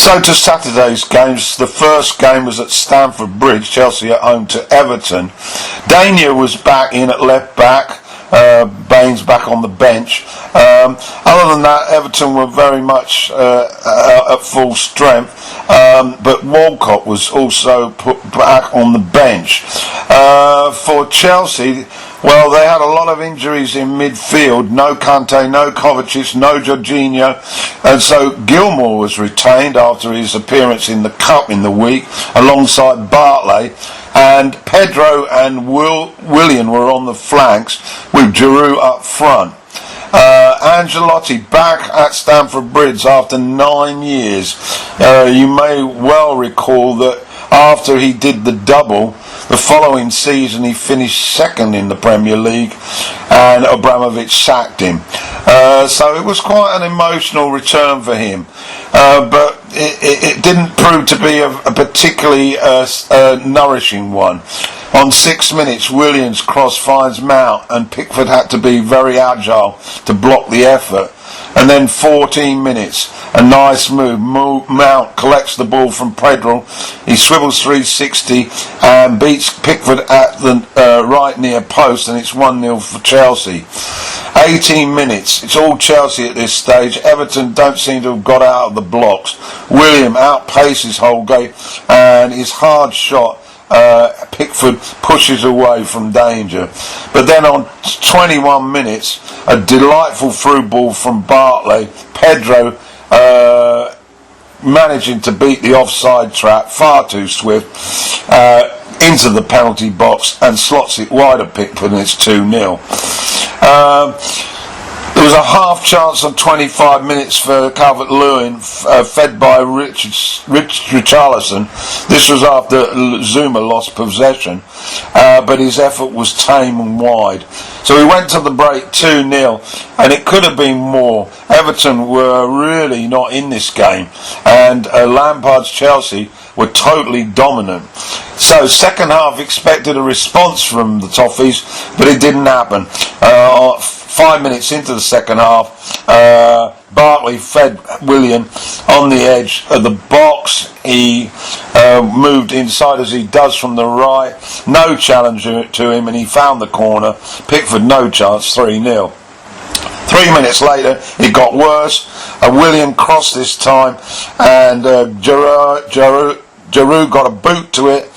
So to Saturday's games, the first game was at Stamford Bridge, Chelsea at home to Everton. Dania was back in at left back, Baines back on the bench. Other than that, Everton were very much at full strength, but Walcott was also put back on the bench. For Chelsea, well, they had a lot of injuries in midfield. No Kante, no Kovacic, no Jorginho. And so Gilmour was retained after his appearance in the Cup in the week, alongside Bartley. And Pedro and Willian were on the flanks, with Giroud up front. Ancelotti back at Stamford Bridge after 9 years. You may well recall that after he did the double, the following season he finished second in the Premier League and Abramovich sacked him. So it was quite an emotional return for him. But it didn't prove to be a particularly nourishing one. On 6 minutes, Williams' cross finds Mount and Pickford had to be very agile to block the effort. And then 14 minutes, a nice move. Mount collects the ball from Pedro. He swivels 360 and beats Pickford at the right near post, and it's 1-0 for Chelsea. 18 minutes, it's all Chelsea at this stage. Everton don't seem to have got out of the blocks. William outpaces Holgate, and his hard shot Pickford pushes away from danger. But then on 21 minutes, a delightful through ball from Bartley. Pedro managing to beat the offside trap, far too swift, into the penalty box and slots it wide of Pickford, and it's 2-0. There was a half chance on 25 minutes for Calvert-Lewin, fed by Richarlison. This was after Zuma lost possession, but his effort was tame and wide. So we went to the break 2-0, and it could have been more. Everton were really not in this game, and Lampard's Chelsea were totally dominant. So second half expected a response from the Toffees, but it didn't happen. 5 minutes into the second half, Bartley fed Willian on the edge of the box. He moved inside as he does from the right. No challenge to him, and he found the corner. Pickford no chance, 3-0. 3 minutes later, it got worse. Willian crossed this time, and Giroud got a boot to it.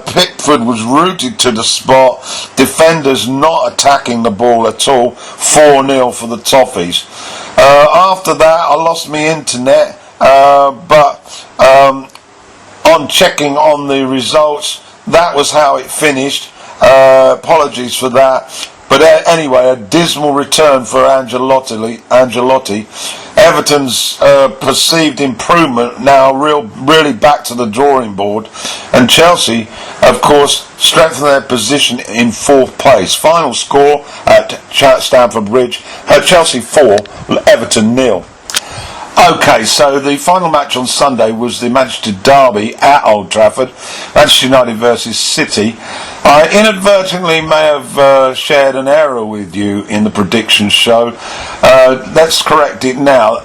Pickford was rooted to the spot. Defenders not attacking the ball at all. 4-0 for the Toffees. After that, I lost my internet, but on checking on the results, that was how it finished. Apologies for that. But anyway, a dismal return for Ancelotti. Everton's perceived improvement now really back to the drawing board, and Chelsea, of course, strengthen their position in 4th place. Final score at Stamford Bridge: Chelsea 4, Everton 0. Okay, so the final match on Sunday was the Manchester Derby at Old Trafford, Manchester United versus City. I inadvertently may have shared an error with you in the prediction show. Let's correct it now.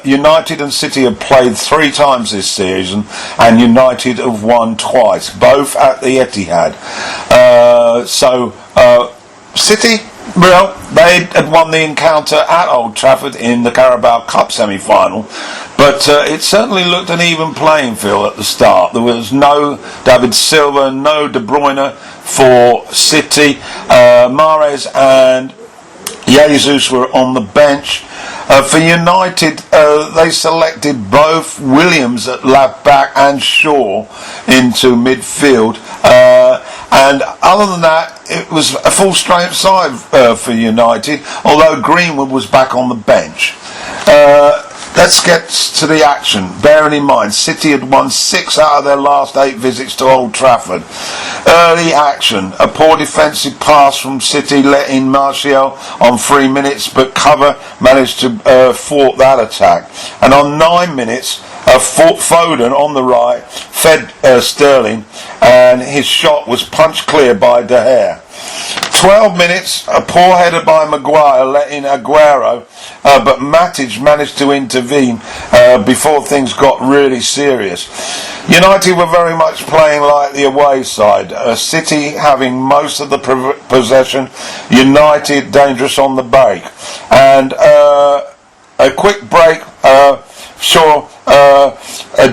United and City have played 3 times this season, and United have won twice, both at the Etihad. City, well, they had won the encounter at Old Trafford in the Carabao Cup semi-final, but it certainly looked an even playing field at the start. There was no David Silva, no De Bruyne for City. Mahrez and Jesus were on the bench. For United, they selected both Williams at left back and Shaw into midfield. And other than that, it was a full strength side for United, although Greenwood was back on the bench. Let's get to the action. Bearing in mind, City had won 6 out of their last 8 visits to Old Trafford. Early action. A poor defensive pass from City let in Martial on 3 minutes, but cover managed to thwart that attack. And on 9 minutes, Foden on the right fed Sterling, and his shot was punched clear by De Gea. 12 minutes, a poor header by Maguire let in Aguero, but Matic managed to intervene before things got really serious. United were very much playing like the away side, City having most of the possession, United dangerous on the break, and a quick break saw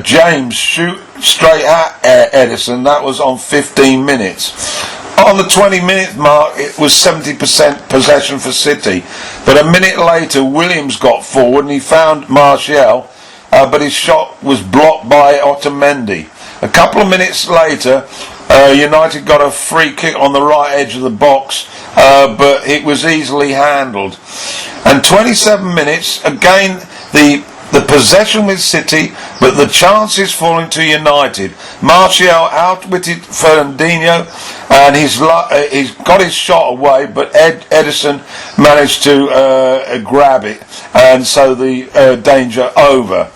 James shoot straight at Edison. That was on 15 minutes. On the 20-minute mark, it was 70% possession for City. But a minute later, Williams got forward and he found Martial, but his shot was blocked by Otamendi. A couple of minutes later, United got a free kick on the right edge of the box, but it was easily handled. And 27 minutes, again, the possession with City, but the chances falling to United. Martial outwitted Fernandinho, and he's got his shot away, but Edison managed to grab it, and so the danger over.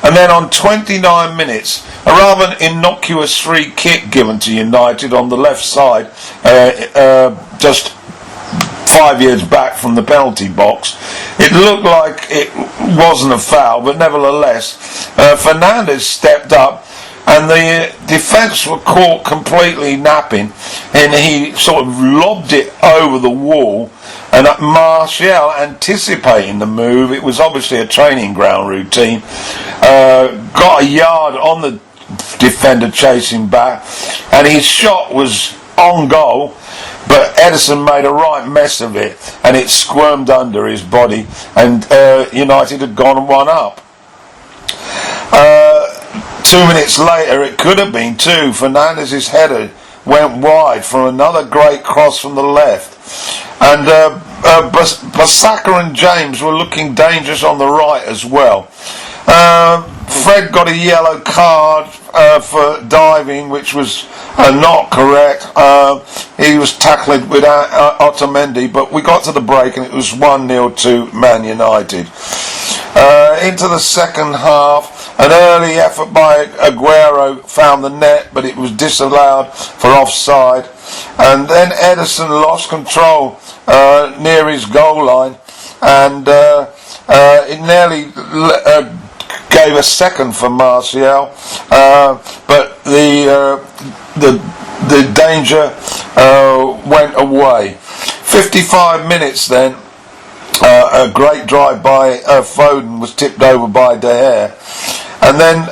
And then on 29 minutes, a rather innocuous free kick given to United on the left side, just 5 yards back from the penalty box. It looked like it wasn't a foul, but nevertheless, Fernandes stepped up, and the defence were caught completely napping, and he sort of lobbed it over the wall, and Martial, anticipating the move, it was obviously a training ground routine, got a yard on the defender chasing back, and his shot was on goal, but Edison made a right mess of it, and it squirmed under his body, and United had gone 1 up. 2 minutes later, it could have been 2. Fernandes' header went wide from another great cross from the left, and Basaka and James were looking dangerous on the right as well. Fred got a yellow card for diving, which was not correct. He was tackled with Otamendi, but we got to the break and it was 1-0 to Man United. Into the second half, an early effort by Aguero found the net, but it was disallowed for offside. And then Edison lost control near his goal line, and it nearly gave a second for Martial, but the danger went away. 55 minutes then, a great drive by Foden was tipped over by De Gea, and then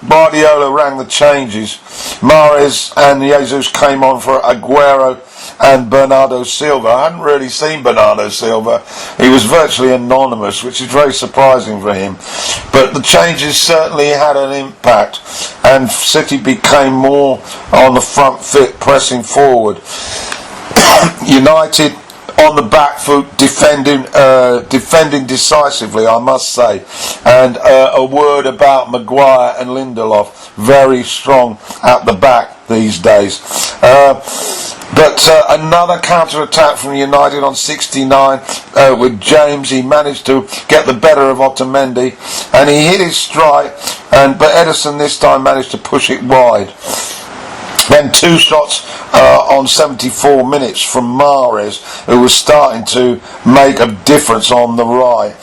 Guardiola rang the changes. Mahrez and Jesus came on for Aguero and Bernardo Silva. I hadn't really seen Bernardo Silva. He was virtually anonymous, which is very surprising for him. But the changes certainly had an impact, and City became more on the front foot, pressing forward. United on the back foot, defending decisively, I must say. And a word about Maguire and Lindelof, very strong at the back these days. But another counter-attack from United on 69 with James. He managed to get the better of Otamendi, and he hit his strike, but Edison this time managed to push it wide. Then 2 shots on 74 minutes from Mahrez, who was starting to make a difference on the right.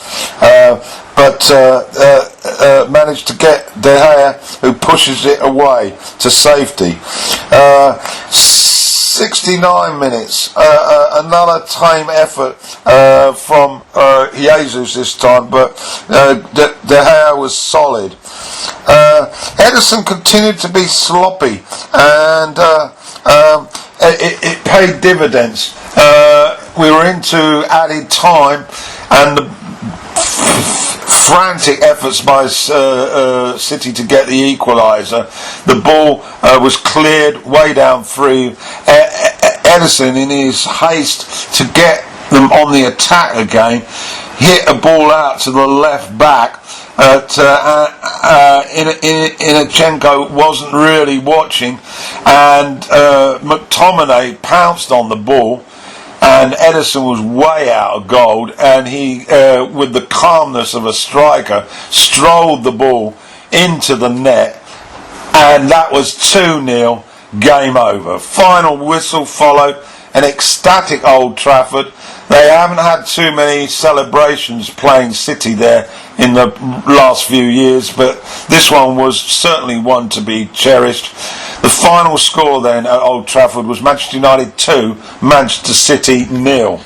But managed to get De Gea, who pushes it away to safety. 69 minutes, another tame effort from Jesus this time, but De Gea was solid. Edison continued to be sloppy, and it paid dividends. We were into added time, and the frantic efforts by City to get the equaliser. The ball was cleared way down through. Edison, in his haste to get them on the attack again, hit a ball out to the left back. Inachenko wasn't really watching, and McTominay pounced on the ball, and Edison was way out of goal, and he, with the calmness of a striker, strolled the ball into the net, and that was 2-0, game over. Final whistle followed, an ecstatic Old Trafford. They haven't had too many celebrations playing City there in the last few years, but this one was certainly one to be cherished. The final score then at Old Trafford was Manchester United 2, Manchester City 0.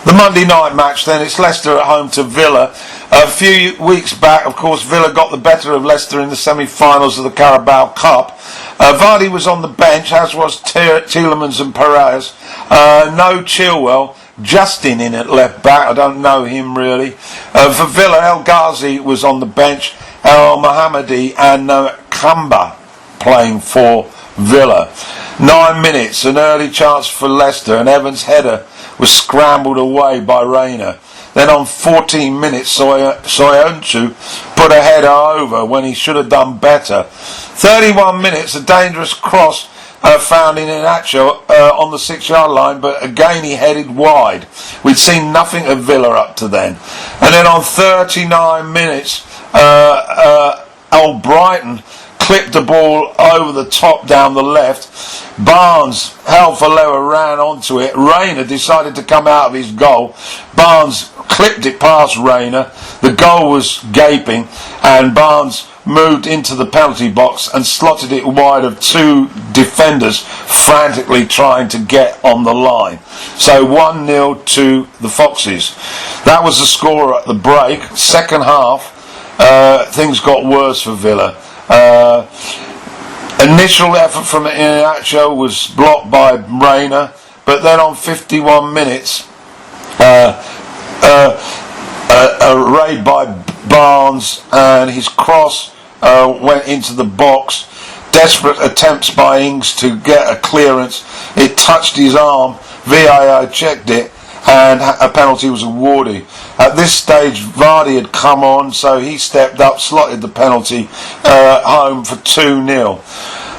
The Monday night match then, it's Leicester at home to Villa. A few weeks back, of course, Villa got the better of Leicester in the semi-finals of the Carabao Cup. Vardy was on the bench, as was Tielemans and Perez. No Chilwell. Justin in at left back, I don't know him really. For Villa, El Ghazi was on the bench, El Mohammadi and Kamba playing for Villa. 9 minutes, an early chance for Leicester, and Evans' header was scrambled away by Reina. Then on 14 minutes, Soyuncu put a header over when he should have done better. 31 minutes, a dangerous cross found in Inacho on the 6-yard line, but again he headed wide. We'd seen nothing of Villa up to then. And then on 39 minutes, Brighton clipped the ball over the top down the left. Barnes, hell for leather, ran onto it. Reina decided to come out of his goal. Barnes clipped it past Reina. The goal was gaping, and Barnes moved into the penalty box and slotted it wide of two defenders frantically trying to get on the line. So 1-0 to the Foxes. That was the score at the break. Second half, things got worse for Villa. Initial effort from Inacho was blocked by Reina, but then on 51 minutes, a raid by Barnes, and his cross went into the box. Desperate attempts by Ings to get a clearance. It touched his arm. VAR checked it, and a penalty was awarded. At this stage, Vardy had come on, so he stepped up, slotted the penalty home for 2-0.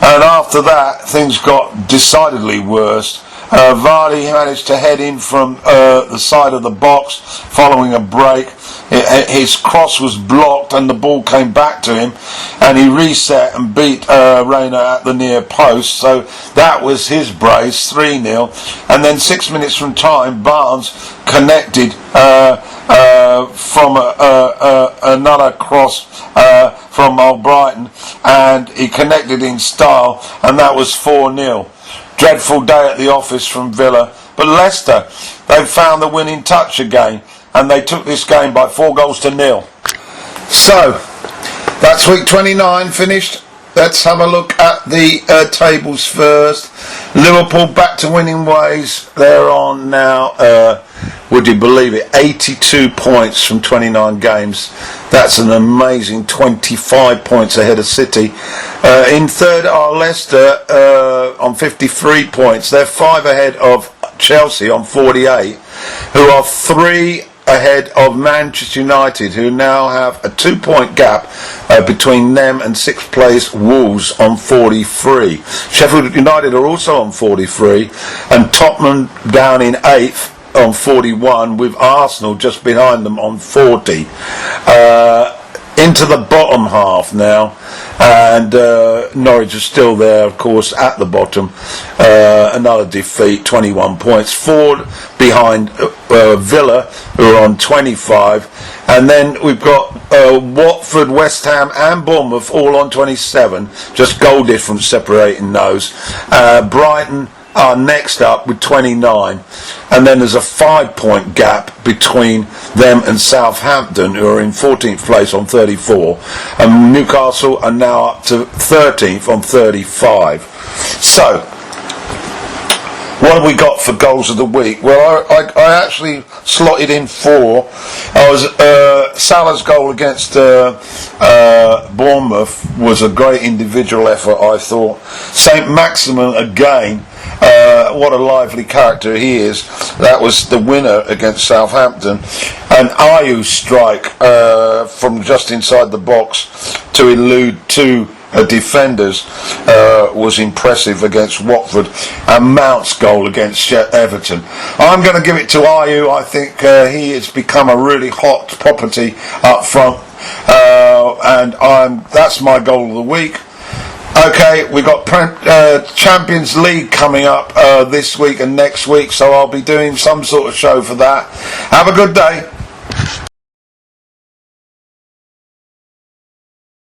And after that, things got decidedly worse. Vardy managed to head in from the side of the box following a break. His cross was blocked and the ball came back to him, and he reset and beat Reina at the near post. So that was his brace, 3-0. And then 6 minutes from time, Barnes connected from another cross from Brighton, and he connected in style, and that was 4-0. Dreadful day at the office from Villa, but Leicester, they found the winning touch again, and they took this game by 4-0. So that's week 29 finished. Let's have a look at the tables first. Liverpool back to winning ways. They're on now, would you believe it, 82 points from 29 games. That's an amazing 25 points ahead of City. In third are Leicester on 53 points. They're 5 ahead of Chelsea on 48, who are 3 ahead of Manchester United, who now have a 2-point gap between them and 6th place Wolves on 43. Sheffield United are also on 43, and Tottenham down in 8th on 41, with Arsenal just behind them on 40. Into the bottom half now, and Norwich is still there, of course, at the bottom. Another defeat, 21 points. 4 behind Villa, who are on 25. And then we've got Watford, West Ham and Bournemouth all on 27. Just goal difference separating those. Brighton are next up with 29, and then there's a 5-point gap between them and Southampton, who are in 14th place on 34, and Newcastle are now up to 13th on 35. So what have we got for goals of the week? Well, I actually slotted in 4. Salah's goal against Bournemouth was a great individual effort, I thought. St. Maximin again, what a lively character he is. That was the winner against Southampton. And Ayew's strike from just inside the box to elude 2 defenders was impressive against Watford, and Mount's goal against Everton. I'm going to give it to Ayew. I think he has become a really hot property up front, and that's my goal of the week. Okay, we got Champions League coming up this week and next week, so I'll be doing some sort of show for that. Have a good day.